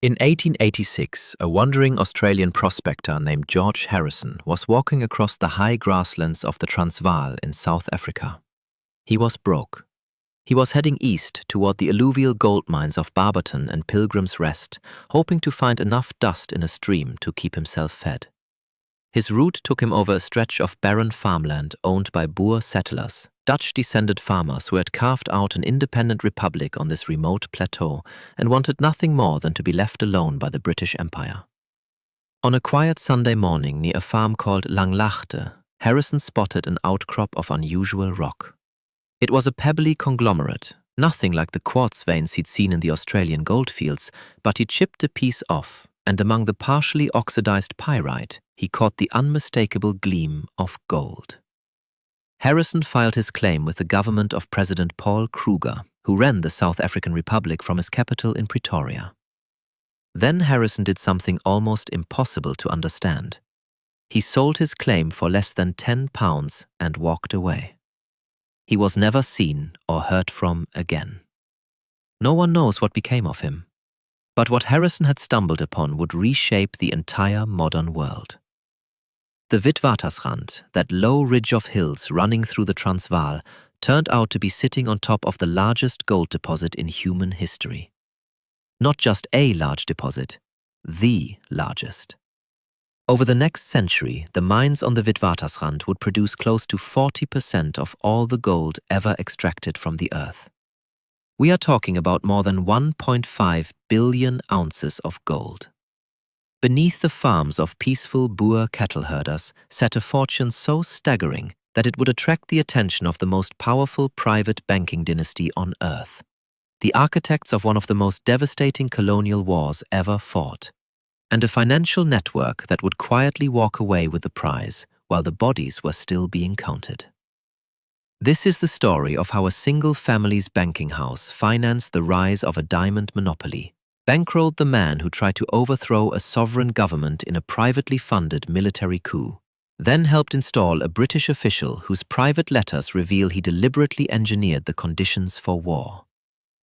In 1886, a wandering Australian prospector named George Harrison was walking across the high grasslands of the Transvaal in South Africa. He was broke. He was heading east toward the alluvial gold mines of Barberton and Pilgrim's Rest, hoping to find enough dust in a stream to keep himself fed. His route took him over a stretch of barren farmland owned by Boer settlers, Dutch-descended farmers who had carved out an independent republic on this remote plateau and wanted nothing more than to be left alone by the British Empire. On a quiet Sunday morning near a farm called Langlaagte, Harrison spotted an outcrop of unusual rock. It was a pebbly conglomerate, nothing like the quartz veins he'd seen in the Australian goldfields, but he chipped a piece off, and among the partially oxidized pyrite, he caught the unmistakable gleam of gold. Harrison filed his claim with the government of President Paul Kruger, who ran the South African Republic from his capital in Pretoria. Then Harrison did something almost impossible to understand. He sold his claim for less than £10 and walked away. He was never seen or heard from again. No one knows what became of him. But what Harrison had stumbled upon would reshape the entire modern world. The Witwatersrand, that low ridge of hills running through the Transvaal, turned out to be sitting on top of the largest gold deposit in human history. Not just a large deposit, the largest. Over the next century, the mines on the Witwatersrand would produce close to 40% of all the gold ever extracted from the earth. We are talking about more than 1.5 billion ounces of gold. Beneath the farms of peaceful Boer cattle herders sat a fortune so staggering that it would attract the attention of the most powerful private banking dynasty on earth, the architects of one of the most devastating colonial wars ever fought, and a financial network that would quietly walk away with the prize while the bodies were still being counted. This is the story of how a single family's banking house financed the rise of a diamond monopoly, bankrolled the man who tried to overthrow a sovereign government in a privately funded military coup, then helped install a British official whose private letters reveal he deliberately engineered the conditions for war.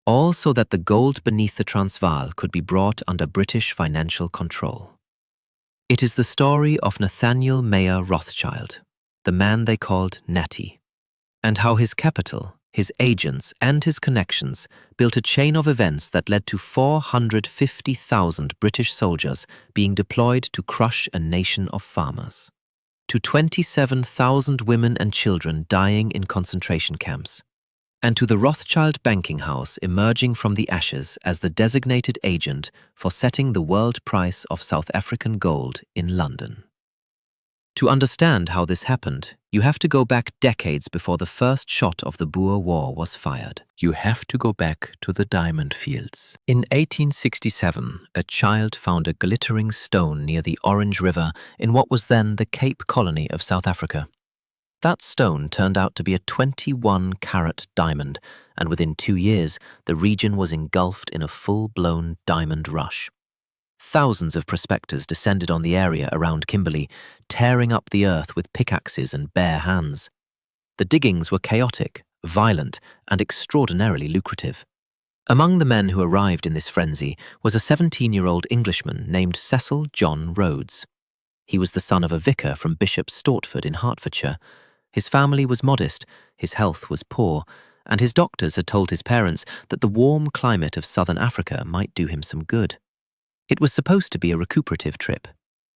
All so that the gold beneath the Transvaal could be brought under British financial control. It is the story of Nathaniel Rothschild, the man they called Natty, and how his capital, his agents, and his connections built a chain of events that led to 450,000 British soldiers being deployed to crush a nation of farmers, to 27,000 women and children dying in concentration camps, and to the Rothschild banking house emerging from the ashes as the designated agent for setting the world price of South African gold in London. To understand how this happened, you have to go back decades before the first shot of the Boer War was fired. You have to go back to the diamond fields. In 1867, a child found a glittering stone near the Orange River in what was then the Cape Colony of South Africa. That stone turned out to be a 21-carat diamond, and within 2 years, the region was engulfed in a full-blown diamond rush. Thousands of prospectors descended on the area around Kimberley, tearing up the earth with pickaxes and bare hands. The diggings were chaotic, violent, and extraordinarily lucrative. Among the men who arrived in this frenzy was a 17-year-old Englishman named Cecil Rhodes. He was the son of a vicar from Bishop Stortford in Hertfordshire. His family was modest, his health was poor, and his doctors had told his parents that the warm climate of southern Africa might do him some good. It was supposed to be a recuperative trip.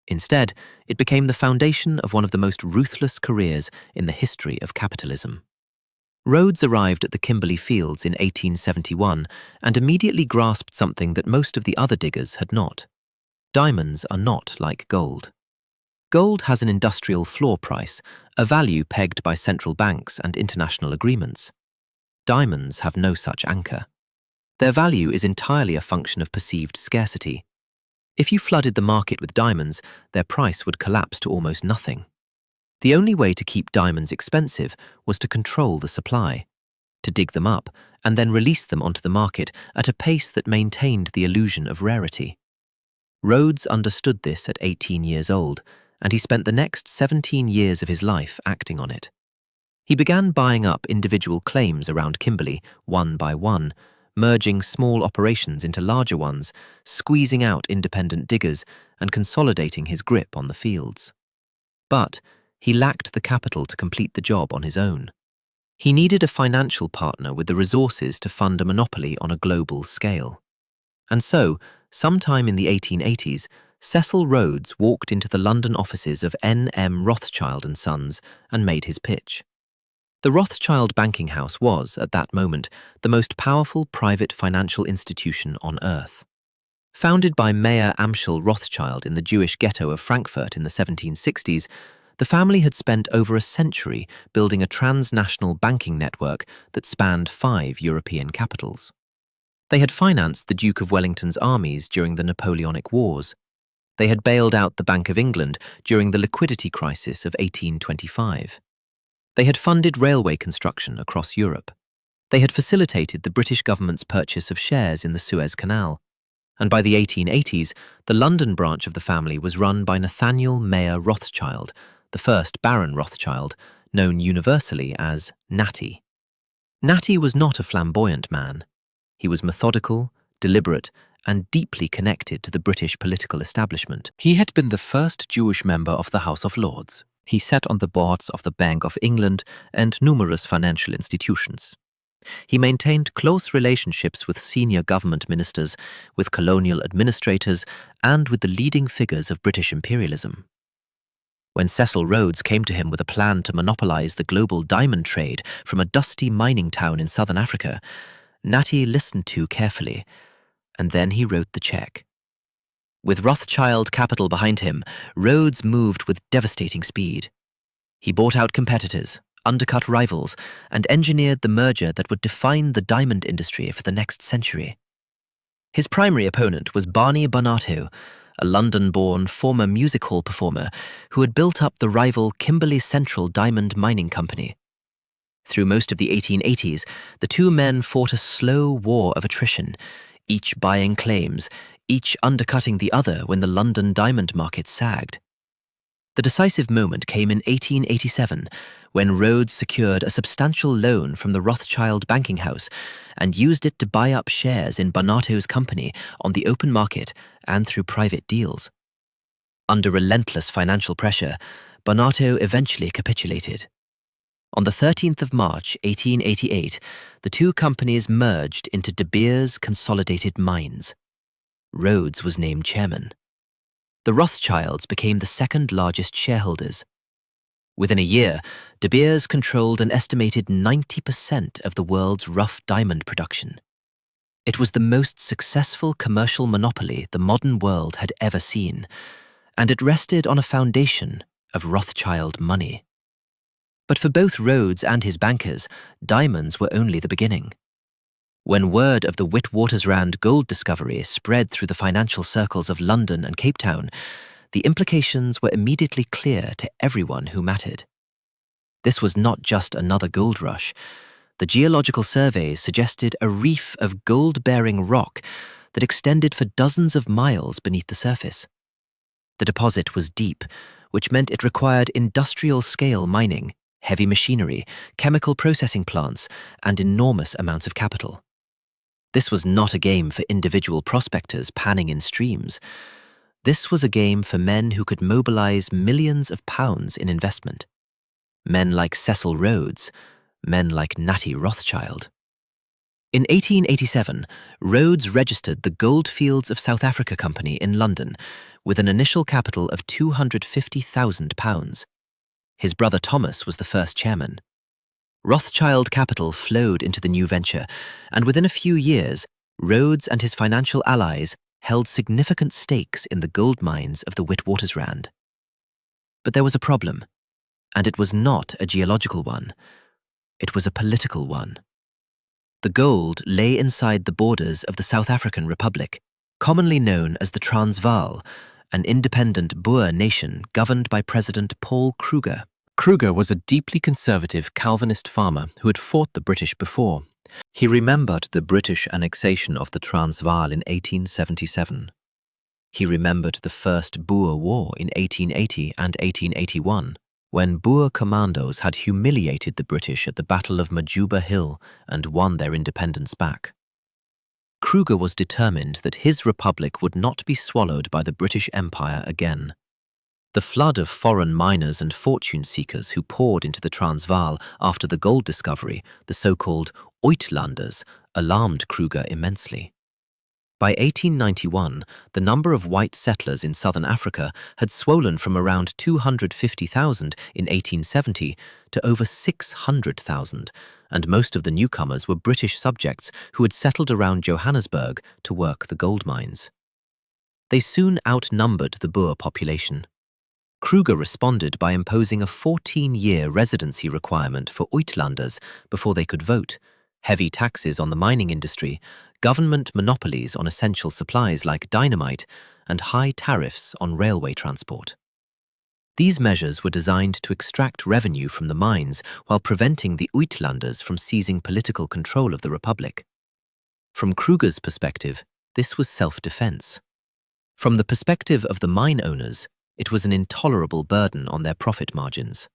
Instead, it became the foundation of one of the most ruthless careers in the history of capitalism. Rhodes arrived at the Kimberley Fields in 1871 and immediately grasped something that most of the other diggers had not. Diamonds are not like gold. Gold has an industrial floor price, a value pegged by central banks and international agreements. Diamonds have no such anchor. Their value is entirely a function of perceived scarcity. If you flooded the market with diamonds, their price would collapse to almost nothing. The only way to keep diamonds expensive was to control the supply, to dig them up and then release them onto the market at a pace that maintained the illusion of rarity. Rhodes understood this at 18 years old, and he spent the next 17 years of his life acting on it. He began buying up individual claims around Kimberley, one by one, merging small operations into larger ones, squeezing out independent diggers, and consolidating his grip on the fields. But he lacked the capital to complete the job on his own. He needed a financial partner with the resources to fund a monopoly on a global scale. And so, sometime in the 1880s, Cecil Rhodes walked into the London offices of N.M. Rothschild and Sons and made his pitch. The Rothschild banking house was, at that moment, the most powerful private financial institution on earth. Founded by Mayor Amschel Rothschild in the Jewish ghetto of Frankfurt in the 1760s, the family had spent over a century building a transnational banking network that spanned 5 European capitals. They had financed the Duke of Wellington's armies during the Napoleonic Wars. They had bailed out the Bank of England during the liquidity crisis of 1825. They had funded railway construction across Europe. They had facilitated the British government's purchase of shares in the Suez Canal. And by the 1880s, the London branch of the family was run by Nathaniel Mayer Rothschild, the first Baron Rothschild, known universally as Natty. Natty was not a flamboyant man. He was methodical, deliberate, and deeply connected to the British political establishment. He had been the first Jewish member of the House of Lords. He sat on the boards of the Bank of England and numerous financial institutions. He maintained close relationships with senior government ministers, with colonial administrators, and with the leading figures of British imperialism. When Cecil Rhodes came to him with a plan to monopolize the global diamond trade from a dusty mining town in southern Africa, Natty listened too carefully, and then he wrote the check. With Rothschild capital behind him, Rhodes moved with devastating speed. He bought out competitors, undercut rivals, and engineered the merger that would define the diamond industry for the next century. His primary opponent was Barney Barnato, a London-born former music hall performer who had built up the rival Kimberley Central Diamond Mining Company. Through most of the 1880s, the two men fought a slow war of attrition, each buying claims, each undercutting the other when the London diamond market sagged. The decisive moment came in 1887, when Rhodes secured a substantial loan from the Rothschild banking house and used it to buy up shares in Barnato's company on the open market and through private deals. Under relentless financial pressure, Barnato eventually capitulated. On the 13th of March, 1888, the two companies merged into De Beers Consolidated Mines. Rhodes was named chairman. The Rothschilds became the second largest shareholders. Within a year, De Beers controlled an estimated 90% of the world's rough diamond production. It was the most successful commercial monopoly the modern world had ever seen, and it rested on a foundation of Rothschild money. But for both Rhodes and his bankers, diamonds were only the beginning. When word of the Witwatersrand gold discovery spread through the financial circles of London and Cape Town, the implications were immediately clear to everyone who mattered. This was not just another gold rush. The geological surveys suggested a reef of gold-bearing rock that extended for dozens of miles beneath the surface. The deposit was deep, which meant it required industrial-scale mining, heavy machinery, chemical processing plants, and enormous amounts of capital. This was not a game for individual prospectors panning in streams. This was a game for men who could mobilize millions of pounds in investment. Men like Cecil Rhodes, men like Natty Rothschild. In 1887, Rhodes registered the Goldfields of South Africa Company in London with an initial capital of £250,000. His brother Thomas was the first chairman. Rothschild capital flowed into the new venture, and within a few years, Rhodes and his financial allies held significant stakes in the gold mines of the Witwatersrand. But there was a problem, and it was not a geological one. It was a political one. The gold lay inside the borders of the South African Republic, commonly known as the Transvaal, an independent Boer nation governed by President Paul Kruger. Kruger was a deeply conservative Calvinist farmer who had fought the British before. He remembered the British annexation of the Transvaal in 1877. He remembered the First Boer War in 1880 and 1881, when Boer commandos had humiliated the British at the Battle of Majuba Hill and won their independence back. Kruger was determined that his republic would not be swallowed by the British Empire again. The flood of foreign miners and fortune-seekers who poured into the Transvaal after the gold discovery, the so-called Uitlanders, alarmed Kruger immensely. By 1891, the number of white settlers in southern Africa had swollen from around 250,000 in 1870 to over 600,000, and most of the newcomers were British subjects who had settled around Johannesburg to work the gold mines. They soon outnumbered the Boer population. Kruger responded by imposing a 14-year residency requirement for Uitlanders before they could vote, heavy taxes on the mining industry, government monopolies on essential supplies like dynamite, and high tariffs on railway transport. These measures were designed to extract revenue from the mines while preventing the Uitlanders from seizing political control of the Republic. From Kruger's perspective, this was self-defense. From the perspective of the mine owners, it was an intolerable burden on their profit margins.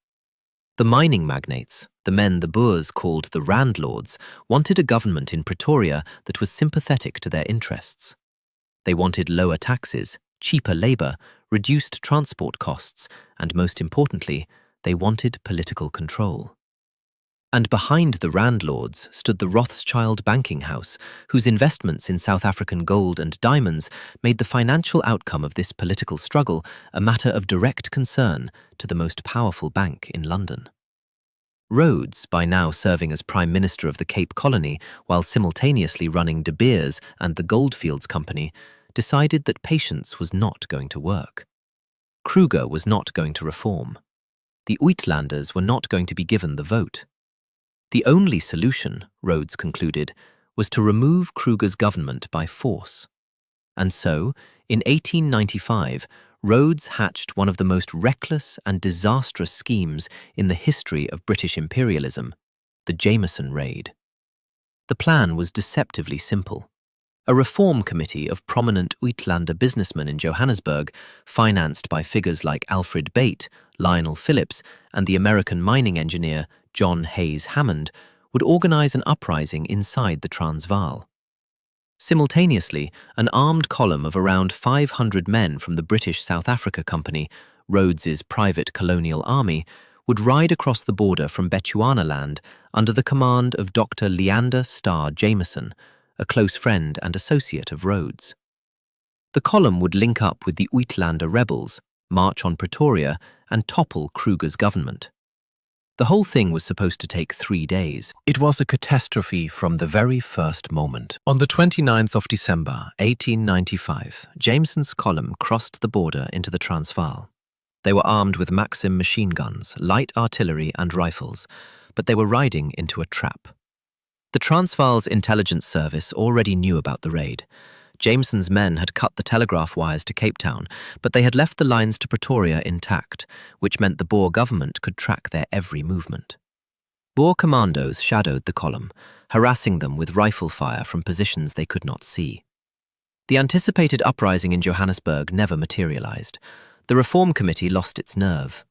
The mining magnates, the men the Boers called the landlords, wanted a government in Pretoria that was sympathetic to their interests. They wanted lower taxes, cheaper labour, reduced transport costs, and most importantly, they wanted political control. And behind the landlords stood the Rothschild banking house, whose investments in South African gold and diamonds made the financial outcome of this political struggle a matter of direct concern to the most powerful bank in London. Rhodes, by now serving as Prime Minister of the Cape Colony while simultaneously running De Beers and the Goldfields Company, decided that patience was not going to work. Kruger was not going to reform. The Uitlanders were not going to be given the vote. The only solution, Rhodes concluded, was to remove Kruger's government by force. And so, in 1895, Rhodes hatched one of the most reckless and disastrous schemes in the history of British imperialism, the Jameson Raid. The plan was deceptively simple. A reform committee of prominent Uitlander businessmen in Johannesburg, financed by figures like Alfred Bate, Lionel Phillips, and the American mining engineer John Hayes Hammond, would organize an uprising inside the Transvaal. Simultaneously, an armed column of around 500 men from the British South Africa Company, Rhodes's private colonial army, would ride across the border from Bechuanaland under the command of Dr. Leander Starr Jameson, a close friend and associate of Rhodes. The column would link up with the Uitlander rebels, march on Pretoria, and topple Kruger's government. The whole thing was supposed to take 3 days. It was a catastrophe from the very first moment. On the 29th of December, 1895, Jameson's column crossed the border into the Transvaal. They were armed with Maxim machine guns, light artillery and rifles, but they were riding into a trap. The Transvaal's intelligence service already knew about the raid. Jameson's men had cut the telegraph wires to Cape Town, but they had left the lines to Pretoria intact, which meant the Boer government could track their every movement. Boer commandos shadowed the column, harassing them with rifle fire from positions they could not see. The anticipated uprising in Johannesburg never materialized. The Reform Committee lost its nerve.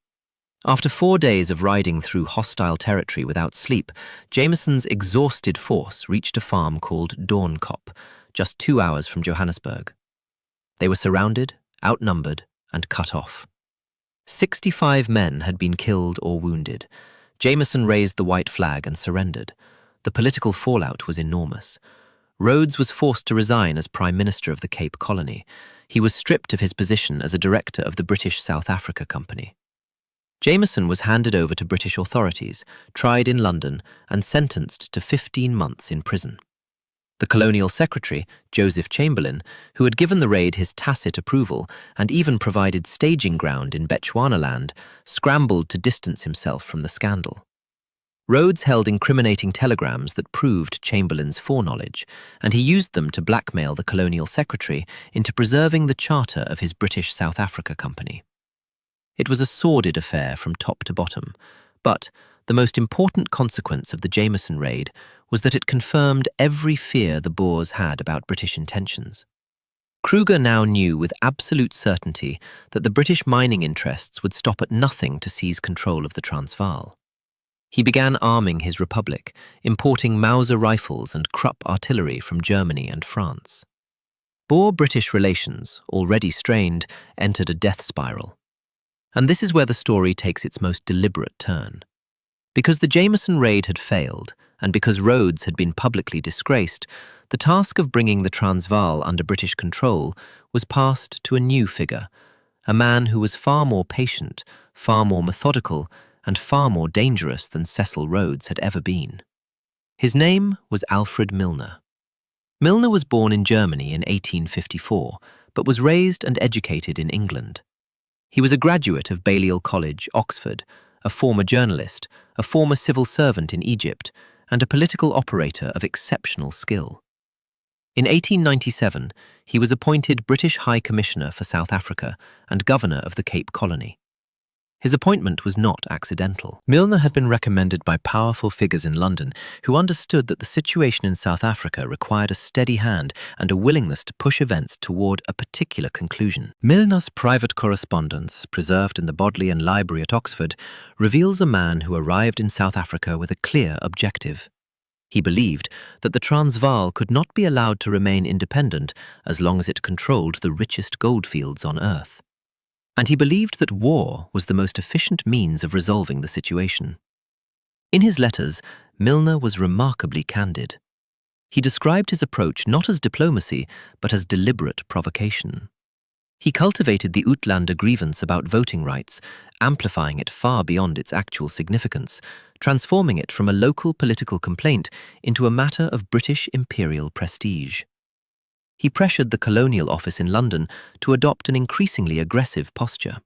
After 4 days of riding through hostile territory without sleep, Jameson's exhausted force reached a farm called Doornkop, just 2 hours from Johannesburg. They were surrounded, outnumbered, and cut off. 65 men had been killed or wounded. Jameson raised the white flag and surrendered. The political fallout was enormous. Rhodes was forced to resign as Prime Minister of the Cape Colony. He was stripped of his position as a director of the British South Africa Company. Jameson was handed over to British authorities, tried in London, and sentenced to 15 months in prison. The colonial secretary, Joseph Chamberlain, who had given the raid his tacit approval and even provided staging ground in Bechuanaland, scrambled to distance himself from the scandal. Rhodes held incriminating telegrams that proved Chamberlain's foreknowledge, and he used them to blackmail the colonial secretary into preserving the charter of his British South Africa Company. It was a sordid affair from top to bottom, but the most important consequence of the Jameson raid was that it confirmed every fear the Boers had about British intentions. Kruger now knew with absolute certainty that the British mining interests would stop at nothing to seize control of the Transvaal. He began arming his republic, importing Mauser rifles and Krupp artillery from Germany and France. Boer-British relations, already strained, entered a death spiral. And this is where the story takes its most deliberate turn. Because the Jameson raid had failed, and because Rhodes had been publicly disgraced, the task of bringing the Transvaal under British control was passed to a new figure, a man who was far more patient, far more methodical, and far more dangerous than Cecil Rhodes had ever been. His name was Alfred Milner. Milner was born in Germany in 1854, but was raised and educated in England. He was a graduate of Balliol College, Oxford, a former journalist, a former civil servant in Egypt, and a political operator of exceptional skill. In 1897, he was appointed British High Commissioner for South Africa and Governor of the Cape Colony. His appointment was not accidental. Milner had been recommended by powerful figures in London who understood that the situation in South Africa required a steady hand and a willingness to push events toward a particular conclusion. Milner's private correspondence, preserved in the Bodleian Library at Oxford, reveals a man who arrived in South Africa with a clear objective. He believed that the Transvaal could not be allowed to remain independent as long as it controlled the richest goldfields on earth. And he believed that war was the most efficient means of resolving the situation. In his letters, Milner was remarkably candid. He described his approach not as diplomacy, but as deliberate provocation. He cultivated the Uitlander grievance about voting rights, amplifying it far beyond its actual significance, transforming it from a local political complaint into a matter of British imperial prestige. He pressured the Colonial Office in London to adopt an increasingly aggressive posture.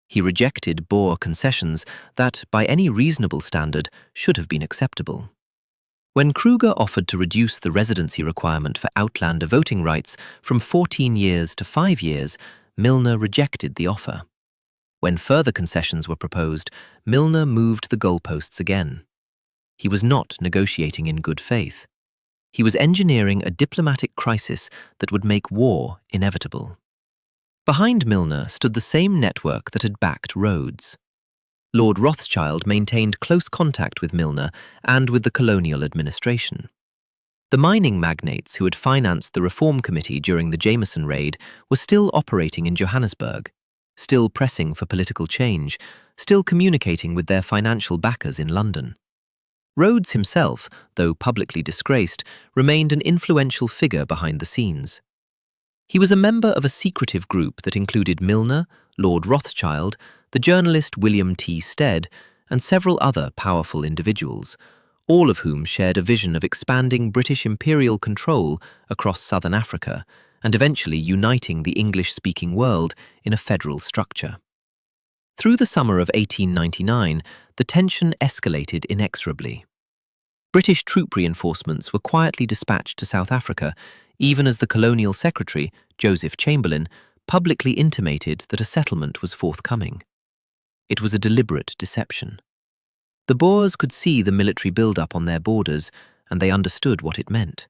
He rejected Boer concessions that, by any reasonable standard, should have been acceptable. When Kruger offered to reduce the residency requirement for Outlander voting rights from 14 years to 5 years, Milner rejected the offer. When further concessions were proposed, Milner moved the goalposts again. He was not negotiating in good faith. He was engineering a diplomatic crisis that would make war inevitable. Behind Milner stood the same network that had backed Rhodes. Lord Rothschild maintained close contact with Milner and with the colonial administration. The mining magnates who had financed the Reform Committee during the Jameson raid were still operating in Johannesburg, still pressing for political change, still communicating with their financial backers in London. Rhodes himself, though publicly disgraced, remained an influential figure behind the scenes. He was a member of a secretive group that included Milner, Lord Rothschild, the journalist William T. Stead, and several other powerful individuals, all of whom shared a vision of expanding British imperial control across southern Africa and eventually uniting the English-speaking world in a federal structure. Through the summer of 1899, the tension escalated inexorably. British troop reinforcements were quietly dispatched to South Africa, even as the colonial secretary, Joseph Chamberlain, publicly intimated that a settlement was forthcoming. It was a deliberate deception. The Boers could see the military build-up on their borders, and they understood what it meant.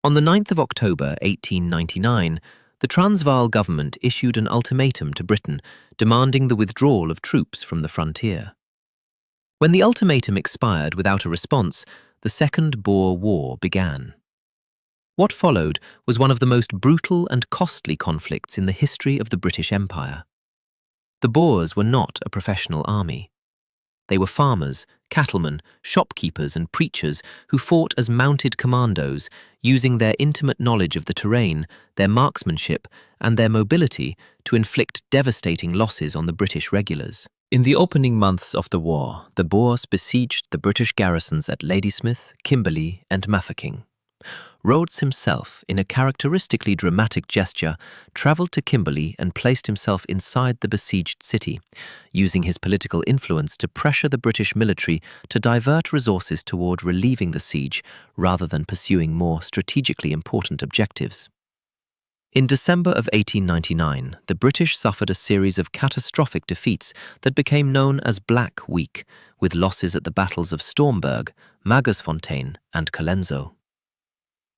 On the 9th of October 1899, the Transvaal government issued an ultimatum to Britain demanding the withdrawal of troops from the frontier. When the ultimatum expired without a response, the Second Boer War began. What followed was one of the most brutal and costly conflicts in the history of the British Empire. The Boers were not a professional army. They were farmers, cattlemen, shopkeepers and preachers who fought as mounted commandos, using their intimate knowledge of the terrain, their marksmanship, and their mobility to inflict devastating losses on the British regulars. In the opening months of the war, the Boers besieged the British garrisons at Ladysmith, Kimberley, and Mafeking. Rhodes himself, in a characteristically dramatic gesture, travelled to Kimberley and placed himself inside the besieged city, using his political influence to pressure the British military to divert resources toward relieving the siege rather than pursuing more strategically important objectives. In December of 1899, the British suffered a series of catastrophic defeats that became known as Black Week, with losses at the battles of Stormberg, Magersfontein, and Colenso.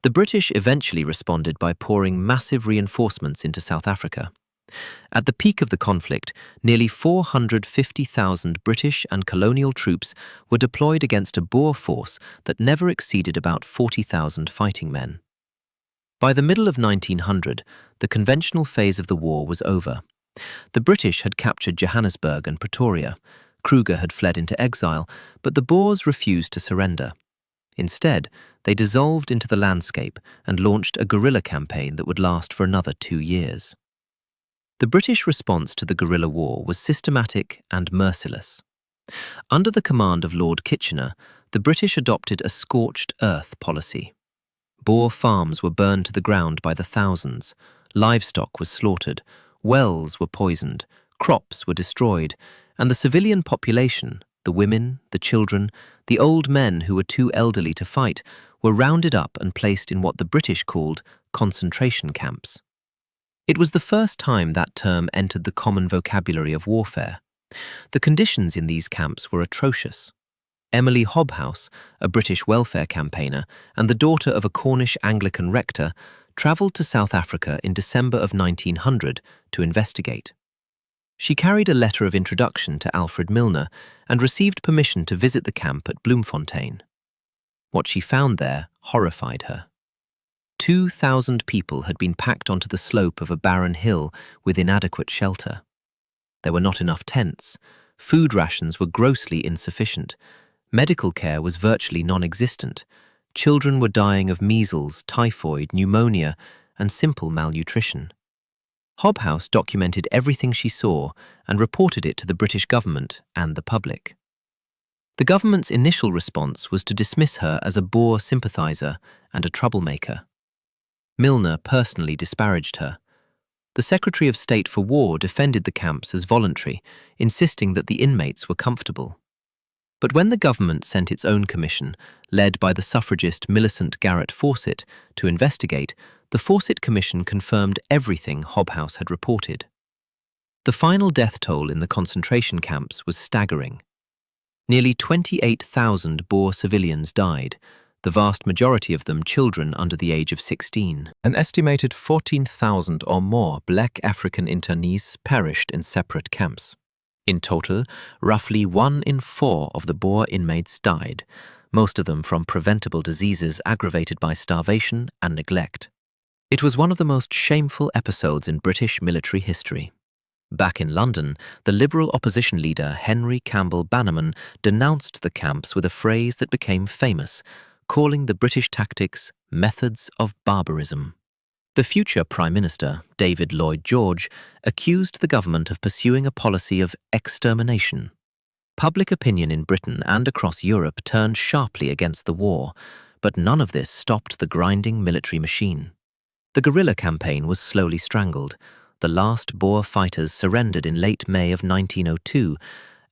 The British eventually responded by pouring massive reinforcements into South Africa. At the peak of the conflict, nearly 450,000 British and colonial troops were deployed against a Boer force that never exceeded about 40,000 fighting men. By the middle of 1900, the conventional phase of the war was over. The British had captured Johannesburg and Pretoria. Kruger had fled into exile, but the Boers refused to surrender. Instead, they dissolved into the landscape and launched a guerrilla campaign that would last for another 2 years. The British response to the guerrilla war was systematic and merciless. Under the command of Lord Kitchener, the British adopted a scorched earth policy. Boer farms were burned to the ground by the thousands, livestock was slaughtered, wells were poisoned, crops were destroyed, and the civilian population, the women, the children, the old men who were too elderly to fight, were rounded up and placed in what the British called concentration camps. It was the first time that term entered the common vocabulary of warfare. The conditions in these camps were atrocious. Emily Hobhouse, a British welfare campaigner and the daughter of a Cornish Anglican rector, travelled to South Africa in December of 1900 to investigate. She carried a letter of introduction to Alfred Milner and received permission to visit the camp at Bloemfontein. What she found there horrified her. 2,000 people had been packed onto the slope of a barren hill with inadequate shelter. There were not enough tents, food rations were grossly insufficient, medical care was virtually non-existent, children were dying of measles, typhoid, pneumonia, and simple malnutrition. Hobhouse documented everything she saw and reported it to the British government and the public. The government's initial response was to dismiss her as a Boer sympathiser and a troublemaker. Milner personally disparaged her. The Secretary of State for War defended the camps as voluntary, insisting that the inmates were comfortable. But when the government sent its own commission, led by the suffragist Millicent Garrett Fawcett, to investigate, the Fawcett Commission confirmed everything Hobhouse had reported. The final death toll in the concentration camps was staggering. Nearly 28,000 Boer civilians died, the vast majority of them children under the age of 16. An estimated 14,000 or more black African internees perished in separate camps. In total, roughly 1 in 4 of the Boer inmates died, most of them from preventable diseases aggravated by starvation and neglect. It was one of the most shameful episodes in British military history. Back in London, the Liberal opposition leader Henry Campbell Bannerman denounced the camps with a phrase that became famous, calling the British tactics methods of barbarism. The future Prime Minister, David Lloyd George, accused the government of pursuing a policy of extermination. Public opinion in Britain and across Europe turned sharply against the war, but none of this stopped the grinding military machine. The guerrilla campaign was slowly strangled. The last Boer fighters surrendered in late May of 1902,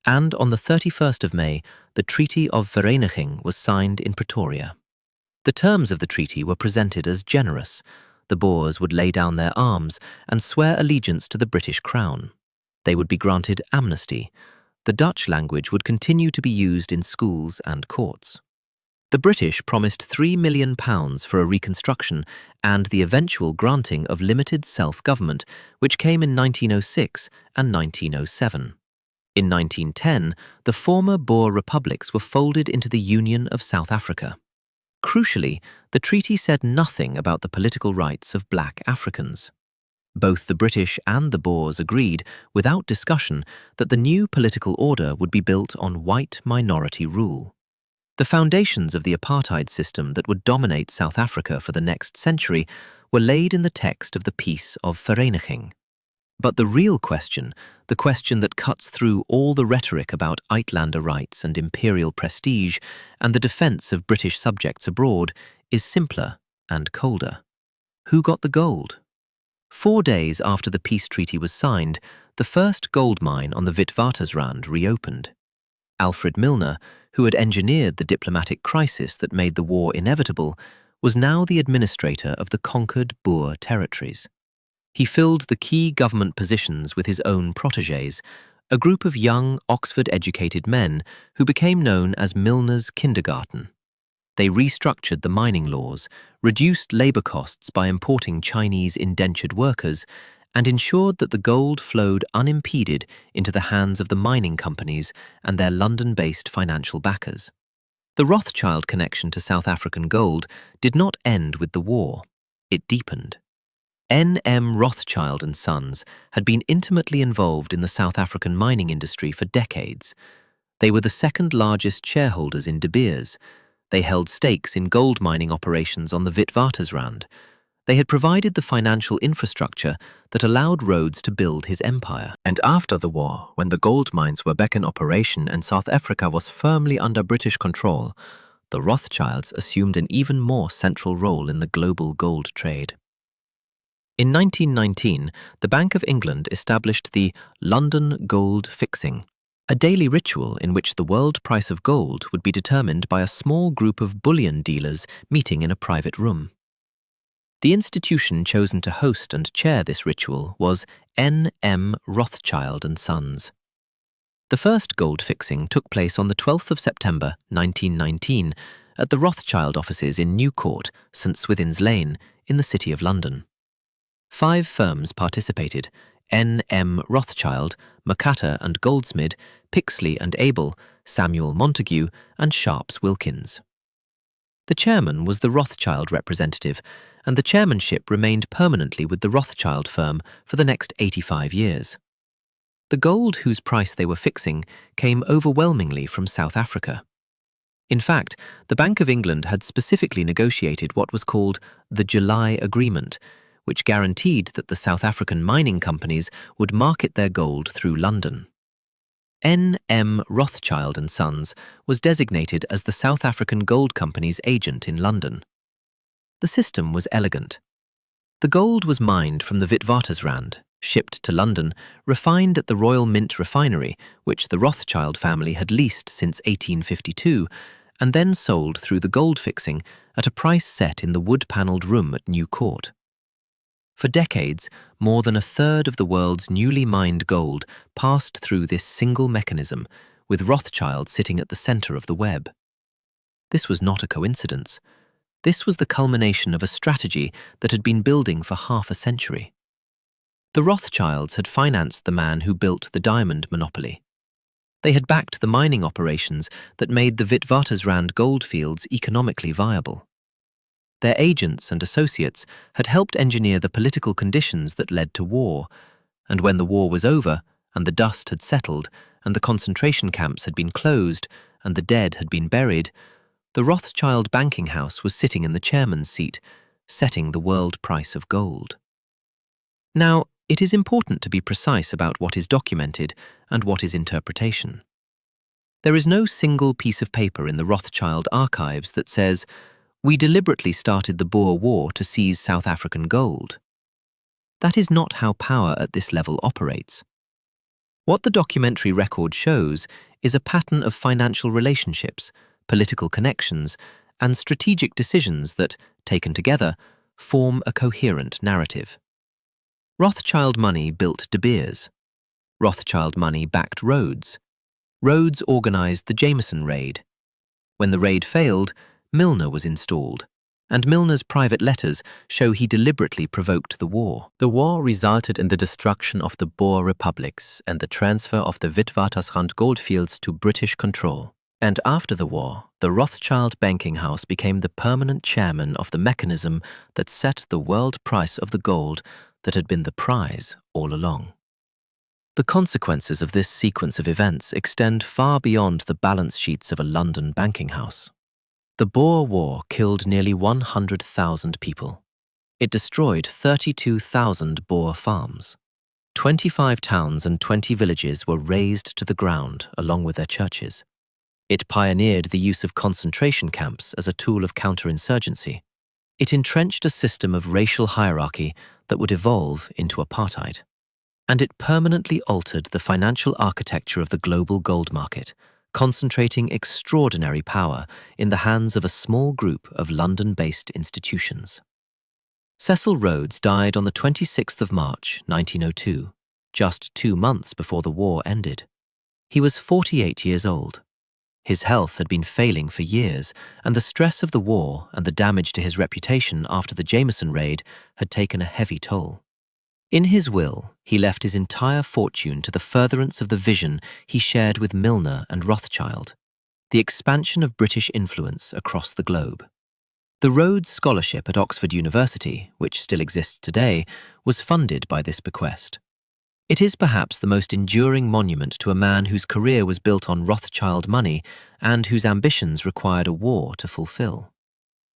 and on the 31st of May, the Treaty of Vereeniging was signed in Pretoria. The terms of the treaty were presented as generous. The Boers would lay down their arms and swear allegiance to the British Crown. They would be granted amnesty. The Dutch language would continue to be used in schools and courts. The British promised £3 million for a reconstruction and the eventual granting of limited self-government, which came in 1906 and 1907. In 1910, the former Boer republics were folded into the Union of South Africa. Crucially, the treaty said nothing about the political rights of black Africans. Both the British and the Boers agreed, without discussion, that the new political order would be built on white minority rule. The foundations of the apartheid system that would dominate South Africa for the next century were laid in the text of the Peace of Vereeniging. But the real question, the question that cuts through all the rhetoric about Uitlander rights and imperial prestige and the defence of British subjects abroad, is simpler and colder. Who got the gold? 4 days after the peace treaty was signed, the first gold mine on the Witwatersrand reopened. Alfred Milner, who had engineered the diplomatic crisis that made the war inevitable, was now the administrator of the conquered Boer territories. He filled the key government positions with his own protégés, a group of young, Oxford-educated men who became known as Milner's Kindergarten. They restructured the mining laws, reduced labour costs by importing Chinese indentured workers, and ensured that the gold flowed unimpeded into the hands of the mining companies and their London-based financial backers. The Rothschild connection to South African gold did not end with the war. It deepened. N.M. Rothschild and Sons had been intimately involved in the South African mining industry for decades. They were the second largest shareholders in De Beers. They held stakes in gold mining operations on the Witwatersrand. They had provided the financial infrastructure that allowed Rhodes to build his empire. And after the war, when the gold mines were back in operation and South Africa was firmly under British control, the Rothschilds assumed an even more central role in the global gold trade. In 1919, the Bank of England established the London Gold Fixing, a daily ritual in which the world price of gold would be determined by a small group of bullion dealers meeting in a private room. The institution chosen to host and chair this ritual was N.M. Rothschild and Sons. The first gold fixing took place on the 12th of September 1919 at the Rothschild offices in New Court, St Swithin's Lane, in the City of London. 5 firms participated: N.M. Rothschild, Makata and Goldsmid, Pixley and Abel, Samuel Montague, and Sharps Wilkins. The chairman was the Rothschild representative, and the chairmanship remained permanently with the Rothschild firm for the next 85 years. The gold whose price they were fixing came overwhelmingly from South Africa. In fact, the Bank of England had specifically negotiated what was called the July Agreement, which guaranteed that the South African mining companies would market their gold through London. N.M. Rothschild and Sons was designated as the South African Gold Company's agent in London. The system was elegant. The gold was mined from the Witwatersrand, shipped to London, refined at the Royal Mint refinery, which the Rothschild family had leased since 1852, and then sold through the gold fixing at a price set in the wood-panelled room at New Court. For decades, more than a third of the world's newly mined gold passed through this single mechanism, with Rothschild sitting at the center of the web. This was not a coincidence. This was the culmination of a strategy that had been building for half a century. The Rothschilds had financed the man who built the diamond monopoly. They had backed the mining operations that made the Witwatersrand goldfields economically viable. Their agents and associates had helped engineer the political conditions that led to war, and when the war was over and the dust had settled and the concentration camps had been closed and the dead had been buried, the Rothschild banking house was sitting in the chairman's seat, setting the world price of gold. Now, it is important to be precise about what is documented and what is interpretation. There is no single piece of paper in the Rothschild archives that says, "We deliberately started the Boer War to seize South African gold." That is not how power at this level operates. What the documentary record shows is a pattern of financial relationships, political connections, and strategic decisions that, taken together, form a coherent narrative. Rothschild money built De Beers. Rothschild money backed Rhodes. Rhodes organized the Jameson raid. When the raid failed, Milner was installed, and Milner's private letters show he deliberately provoked the war. The war resulted in the destruction of the Boer republics and the transfer of the Witwatersrand goldfields to British control. And after the war, the Rothschild banking house became the permanent chairman of the mechanism that set the world price of the gold that had been the prize all along. The consequences of this sequence of events extend far beyond the balance sheets of a London banking house. The Boer War killed nearly 100,000 people. It destroyed 32,000 Boer farms. 25 towns and 20 villages were razed to the ground along with their churches. It pioneered the use of concentration camps as a tool of counterinsurgency. It entrenched a system of racial hierarchy that would evolve into apartheid. And it permanently altered the financial architecture of the global gold market, concentrating extraordinary power in the hands of a small group of London-based institutions. Cecil Rhodes died on the 26th of March, 1902, just 2 months before the war ended. He was 48 years old. His health had been failing for years, and the stress of the war and the damage to his reputation after the Jameson raid had taken a heavy toll. In his will, he left his entire fortune to the furtherance of the vision he shared with Milner and Rothschild, the expansion of British influence across the globe. The Rhodes Scholarship at Oxford University, which still exists today, was funded by this bequest. It is perhaps the most enduring monument to a man whose career was built on Rothschild money and whose ambitions required a war to fulfill.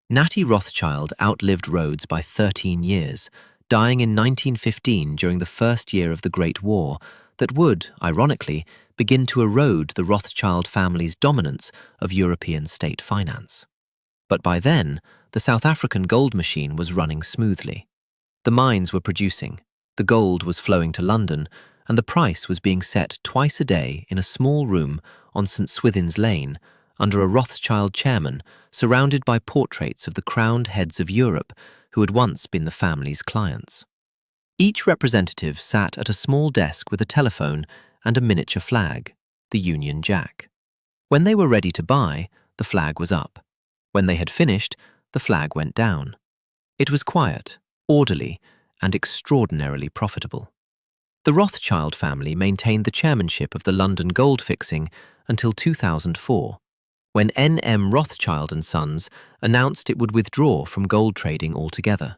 Natty Rothschild outlived Rhodes by 13 years, dying in 1915 during the first year of the Great War that would, ironically, begin to erode the Rothschild family's dominance of European state finance. But by then, the South African gold machine was running smoothly. The mines were producing, the gold was flowing to London, and the price was being set twice a day in a small room on St. Swithin's Lane, under a Rothschild chairman, surrounded by portraits of the crowned heads of Europe who had once been the family's clients. Each representative sat at a small desk with a telephone and a miniature flag, the Union Jack. When they were ready to buy, the flag was up. When they had finished, the flag went down. It was quiet, orderly, and extraordinarily profitable. The Rothschild family maintained the chairmanship of the London gold fixing until 2004, when N.M. Rothschild and Sons announced it would withdraw from gold trading altogether.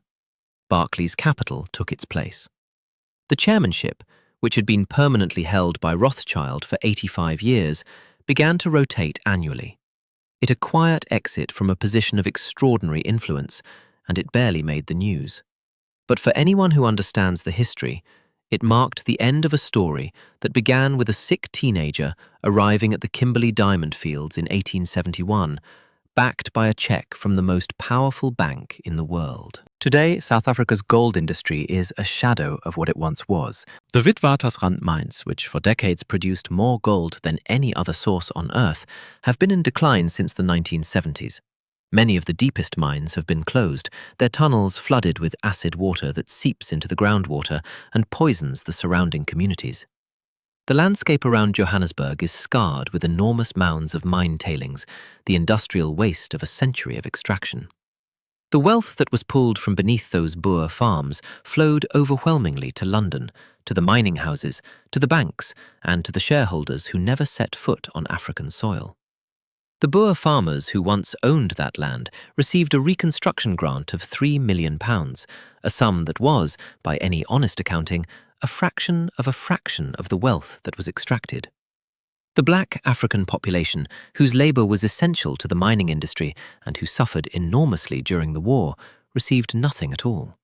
Barclays Capital took its place. The chairmanship, which had been permanently held by Rothschild for 85 years, began to rotate annually. It a quiet exit from a position of extraordinary influence, and it barely made the news. But for anyone who understands the history, it marked the end of a story that began with a sick teenager arriving at the Kimberley diamond fields in 1871, backed by a cheque from the most powerful bank in the world. Today, South Africa's gold industry is a shadow of what it once was. The Witwatersrand mines, which for decades produced more gold than any other source on Earth, have been in decline since the 1970s. Many of the deepest mines have been closed, their tunnels flooded with acid water that seeps into the groundwater and poisons the surrounding communities. The landscape around Johannesburg is scarred with enormous mounds of mine tailings, the industrial waste of a century of extraction. The wealth that was pulled from beneath those Boer farms flowed overwhelmingly to London, to the mining houses, to the banks, and to the shareholders who never set foot on African soil. The Boer farmers who once owned that land received a reconstruction grant of £3 million, a sum that was, by any honest accounting, a fraction of the wealth that was extracted. The black African population, whose labour was essential to the mining industry and who suffered enormously during the war, received nothing at all.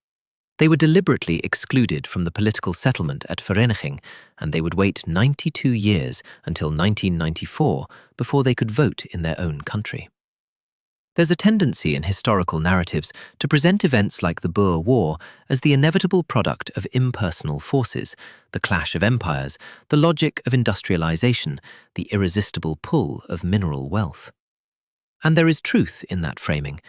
They were deliberately excluded from the political settlement at Vereeniging, and they would wait 92 years until 1994 before they could vote in their own country. There's a tendency in historical narratives to present events like the Boer War as the inevitable product of impersonal forces, the clash of empires, the logic of industrialization, the irresistible pull of mineral wealth. And there is truth in that framing,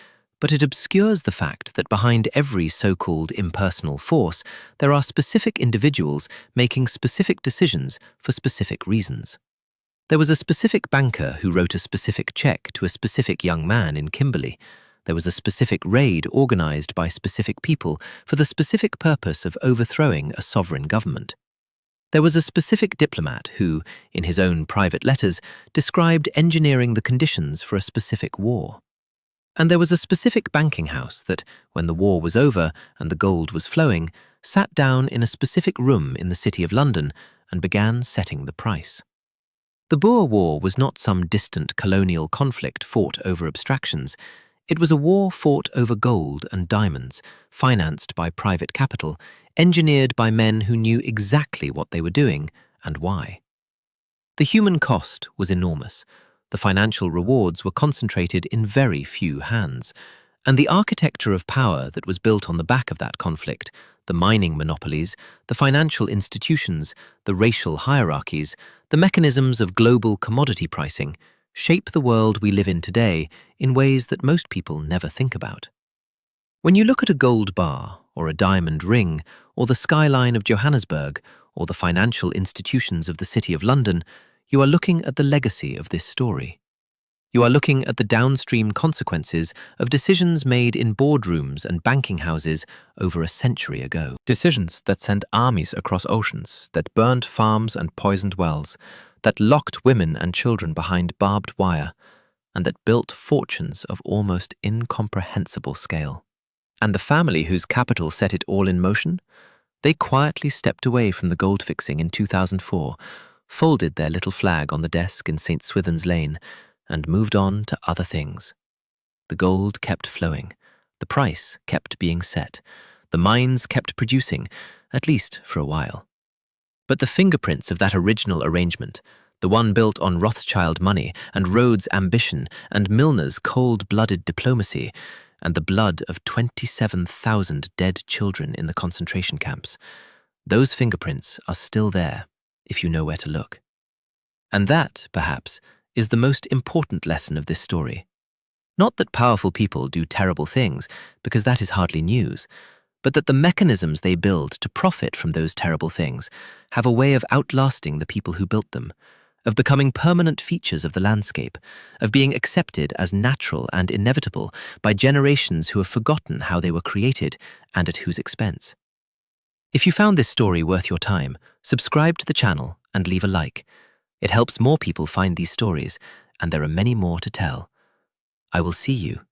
but it obscures the fact that behind every so-called impersonal force, there are specific individuals making specific decisions for specific reasons. There was a specific banker who wrote a specific cheque to a specific young man in Kimberley. There was a specific raid organised by specific people for the specific purpose of overthrowing a sovereign government. There was a specific diplomat who, in his own private letters, described engineering the conditions for a specific war. And there was a specific banking house that, when the war was over and the gold was flowing, sat down in a specific room in the City of London and began setting the price. The Boer War was not some distant colonial conflict fought over abstractions. It was a war fought over gold and diamonds, financed by private capital, engineered by men who knew exactly what they were doing and why. The human cost was enormous. The financial rewards were concentrated in very few hands, and the architecture of power that was built on the back of that conflict, the mining monopolies, the financial institutions, the racial hierarchies, the mechanisms of global commodity pricing, shape the world we live in today in ways that most people never think about. When you look at a gold bar, or a diamond ring, or the skyline of Johannesburg, or the financial institutions of the City of London, you are looking at the legacy of this story. You are looking at the downstream consequences of decisions made in boardrooms and banking houses over a century ago. Decisions that sent armies across oceans, that burned farms and poisoned wells, that locked women and children behind barbed wire, and that built fortunes of almost incomprehensible scale. And the family whose capital set it all in motion? They quietly stepped away from the gold fixing in 2004, folded their little flag on the desk in St. Swithin's Lane, and moved on to other things. The gold kept flowing, the price kept being set, the mines kept producing, at least for a while. But the fingerprints of that original arrangement, the one built on Rothschild money and Rhodes' ambition and Milner's cold-blooded diplomacy, and the blood of 27,000 dead children in the concentration camps, those fingerprints are still there, if you know where to look. And that, perhaps, is the most important lesson of this story. Not that powerful people do terrible things, because that is hardly news, but that the mechanisms they build to profit from those terrible things have a way of outlasting the people who built them, of becoming permanent features of the landscape, of being accepted as natural and inevitable by generations who have forgotten how they were created and at whose expense. If you found this story worth your time, subscribe to the channel and leave a like. It helps more people find these stories, and there are many more to tell. I will see you